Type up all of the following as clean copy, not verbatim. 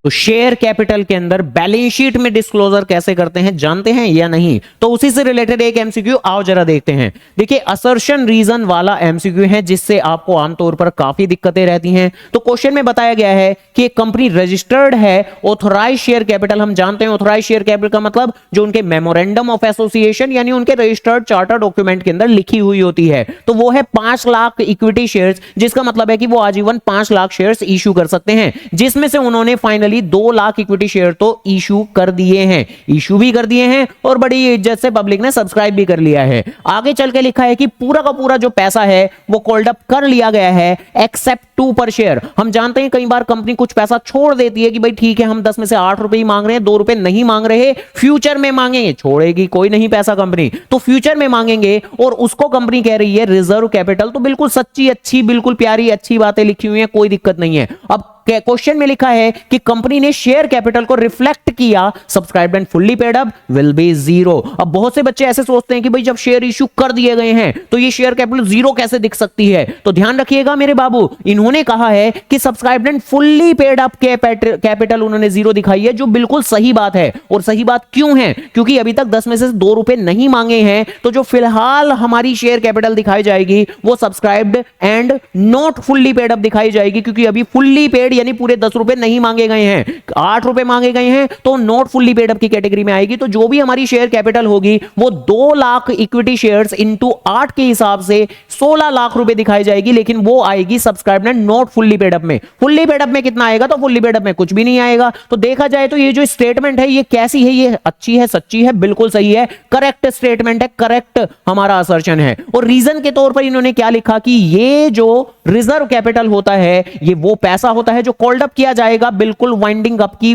तो share capital के अंदर बैलेंस शीट में डिस्क्लोजर कैसे करते हैं जानते हैं या नहीं? तो उसी से रिलेटेड एक एमसीक्यू आओ जरा देखते हैं। देखिए असर्शन रीजन वाला एमसीक्यू है जिससे आपको आमतौर पर काफी दिक्कतें रहती हैं। तो क्वेश्चन में बताया गया है कि एक कंपनी रजिस्टर्ड है ऑथोराइज शेयर कैपिटल। हम जानते हैं ऑथोराइज शेयर कैपिटल का मतलब जो उनके मेमोरेंडम ऑफ एसोसिएशन यानी उनके रजिस्टर्ड चार्टर डॉक्यूमेंट के अंदर लिखी हुई होती है। तो वो है 5 लाख इक्विटी शेयर्स, जिसका मतलब है कि वो आजीवन 5 लाख शेयर्स इश्यू कर सकते हैं, जिसमें से उन्होंने फाइनली 2 लाख इक्विटी शेयर तो इशू कर दिए हैं, इशू भी कर दिए हैं और बड़ी इज्जत से पब्लिक ने सब्सक्राइब भी कर लिया है। आगे चल के लिखा है कि पूरा का पूरा जो पैसा है वो कॉल्ड अप कर लिया गया है एक्सेप्ट 2 पर शेयर। हम जानते हैं कई बार कंपनी कुछ पैसा छोड़ देती है कि भाई ठीक है हम 10 में से 8 रुपए ही मांग रहे हैं, 2 रुपए नहीं मांग रहे, फ्यूचर में मांगेंगे। छोड़ेगी कोई नहीं पैसा कंपनी, तो फ्यूचर में मांगेंगे और उसको कंपनी कह रही है रिजर्व कैपिटल। तो बिल्कुल सच्ची अच्छी बिल्कुल प्यारी अच्छी बातें लिखी हुई हैं, कोई दिक्कत नहीं है। अब क्वेश्चन में लिखा है कि कंपनी ने शेयर कैपिटल को रिफ्लेक्ट किया, subscribed and fully paid up will be 0। अब बहुत से बच्चे ऐसे सोचते हैं कि भाई जब शेयर इशू कर दिए गए हैं तो ये शेयर कैपिटल 0 कैसे दिख सकती है? तो ध्यान रखिएगा मेरे बाबू, इन्होंने कहा है कि subscribed and fully paid up capital उन्होंने 0 दिखाई है, जो बिल्कुल सही बात है। और सही बात क्यों है? क्योंकि अभी तक 10 में से 2 रुपए नहीं मांगे हैं, तो जो फिलहाल हमारी शेयर कैपिटल दिखाई जाएगी वो subscribed and not fully paid up दिखाई जाएगी, क्योंकि अभी फुल्ली पेड यानी पूरे 10 रुपए नहीं मांगे गए हैं, 8 रुपए मांगे गए हैं, तो नॉट फुल्ली पेड अप की कैटेगरी में आएगी। तो जो भी हमारी शेयर कैपिटल होगी वो 2 लाख इक्विटी शेयर्स इंटू 8 के हिसाब से 16 लाख रुपए दिखाई जाएगी, लेकिन वो आएगी subscribed and not fully paid up में। फुल्ली पेड अप में कितना आएगा? तो फुल्ली पेड अप में कुछ भी नहीं आएगा। तो देखा जाए तो ये जो स्टेटमेंट है ये कैसी है? ये अच्छी है, सच्ची है, बिल्कुल सही है, करेक्ट स्टेटमेंट है, करेक्ट हमारा असर्शन है। और रीजन के तौर पर इन्होंने क्या लिखा कि ये जो रिजर्व कैपिटल होता है ये वो पैसा होता है जो कॉल्ड अप किया जाएगा बिल्कुल वाइंडिंग अप की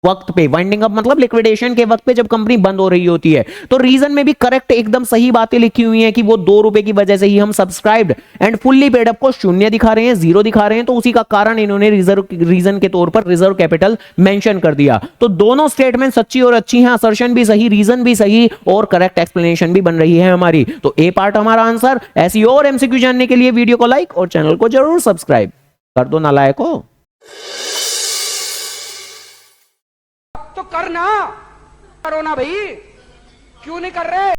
वक्त पे। वाइंडिंग अप मतलब लिक्विडेशन के वक्त पे जब कंपनी बंद हो रही होती है। तो रीजन में भी करेक्ट एकदम सही बातें लिखी हुई हैं कि वो 2 रुपए की वजह से ही हम subscribed and fully paid up को 0 दिखा रहे हैं, 0 दिखा रहे हैं। तो उसी का कारण इन्होंने रीजन के तौर पर रिजर्व कैपिटल मेंशन कर दिया। तो दोनों स्टेटमेंट सच्ची और अच्छी हैं, असर्शन भी सही, रीजन भी सही और करेक्ट एक्सप्लेनेशन भी बन रही है हमारी। तो ए पार्ट हमारा आंसर। ऐसी और एमसीक्यू जानने के लिए वीडियो को लाइक और चैनल को जरूर सब्सक्राइब कर दो नालायकों। तो करना, करो ना भाई, क्यों नहीं कर रहे?